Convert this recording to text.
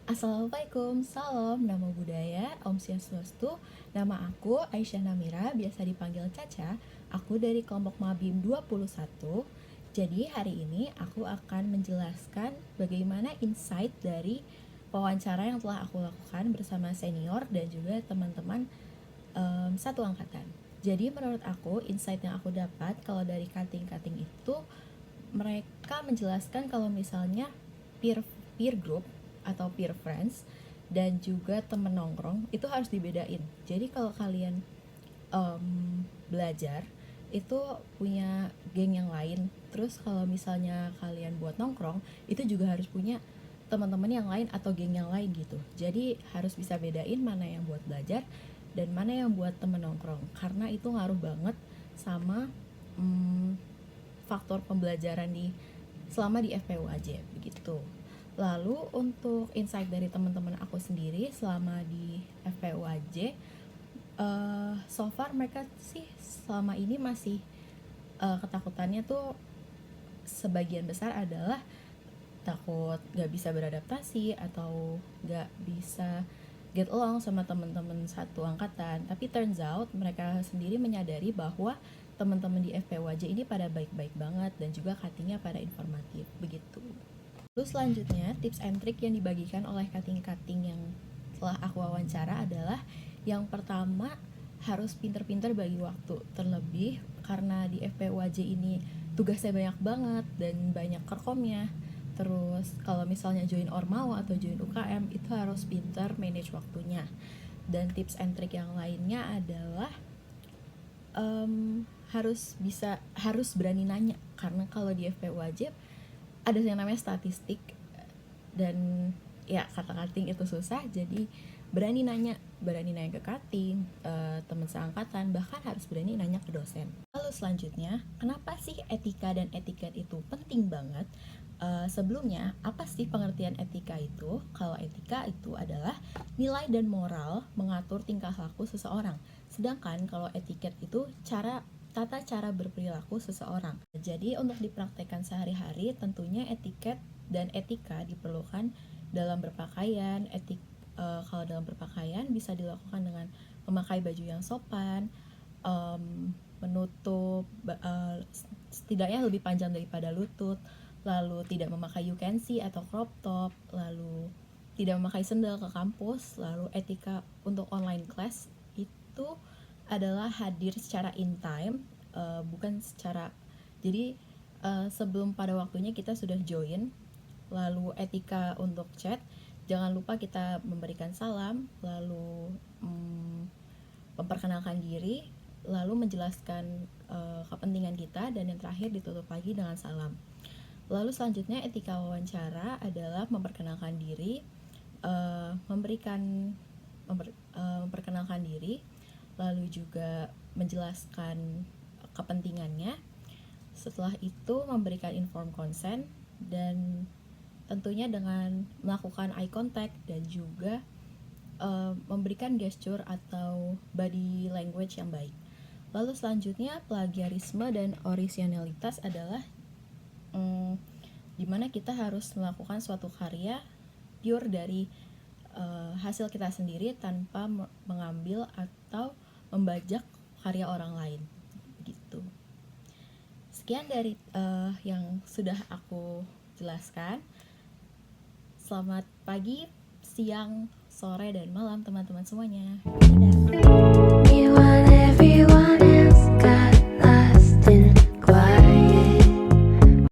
Assalamualaikum, salam, nama budaya, Om Swastiastu. Nama aku Aisyah Namira, biasa dipanggil Caca. Aku dari kelompok Mabim 21. Jadi hari ini aku akan menjelaskan bagaimana insight dari wawancara yang telah aku lakukan bersama senior dan juga teman-teman satu angkatan. Jadi menurut aku insight yang aku dapat kalau dari cutting-cutting itu, mereka menjelaskan kalau misalnya peer group atau peer friends dan juga temen nongkrong itu harus dibedain. Jadi kalau kalian belajar itu punya geng yang lain, terus kalau misalnya kalian buat nongkrong itu juga harus punya teman-teman yang lain atau geng yang lain gitu. Jadi harus bisa bedain mana yang buat belajar dan mana yang buat temen nongkrong, karena itu ngaruh banget sama faktor pembelajaran selama di FPUAJ begitu. Lalu untuk insight dari teman-teman aku sendiri selama di FPUAJ, so far mereka sih selama ini masih ketakutannya tuh sebagian besar adalah takut gak bisa beradaptasi atau gak bisa get along sama teman-teman satu angkatan. Tapi turns out mereka sendiri menyadari bahwa teman-teman di FPUAJ ini pada baik-baik banget dan juga cuttingnya pada informatif begitu. Terus selanjutnya tips and trick yang dibagikan oleh cutting-cutting yang telah aku wawancara adalah yang pertama, harus pinter-pinter bagi waktu, terlebih karena di FPUAJ ini tugasnya banyak banget dan banyak kerkomnya. Terus kalau misalnya join Ormawa atau join UKM itu harus pinter manage waktunya. Dan tips and trick yang lainnya adalah harus berani nanya, karena kalau di FPUAJ ada yang namanya statistik dan ya kata cutting itu susah, jadi berani nanya ke cutting, teman seangkatan, bahkan harus berani nanya ke dosen. Lalu selanjutnya, kenapa sih etika dan etiket itu penting banget? Sebelumnya, apa sih pengertian etika itu? Kalau etika itu adalah nilai dan moral mengatur tingkah laku seseorang. Sedangkan kalau etiket itu tata cara berperilaku seseorang. Jadi untuk dipraktekkan sehari-hari, tentunya etiket dan etika diperlukan dalam berpakaian. Kalau dalam berpakaian bisa dilakukan dengan memakai baju yang sopan, menutup setidaknya lebih panjang daripada lutut, lalu tidak memakai you can see atau crop top, lalu tidak memakai sendal ke kampus. Lalu etika untuk online class itu adalah hadir secara in time, bukan secara, jadi sebelum pada waktunya kita sudah join. Lalu etika untuk chat, jangan lupa kita memberikan salam, lalu memperkenalkan diri, lalu menjelaskan kepentingan kita, dan yang terakhir ditutup lagi dengan salam. Lalu selanjutnya etika wawancara adalah memperkenalkan diri, memperkenalkan diri, lalu juga menjelaskan kepentingannya. Setelah itu memberikan informed consent, dan tentunya dengan melakukan eye contact dan juga memberikan gesture atau body language yang baik. Lalu selanjutnya plagiarisme dan orisinalitas adalah dimana kita harus melakukan suatu karya pure dari hasil kita sendiri tanpa mengambil atau membajak karya orang lain gitu. Sekian dari yang sudah aku jelaskan. Selamat pagi, siang, sore, dan malam teman-teman semuanya. Dadah.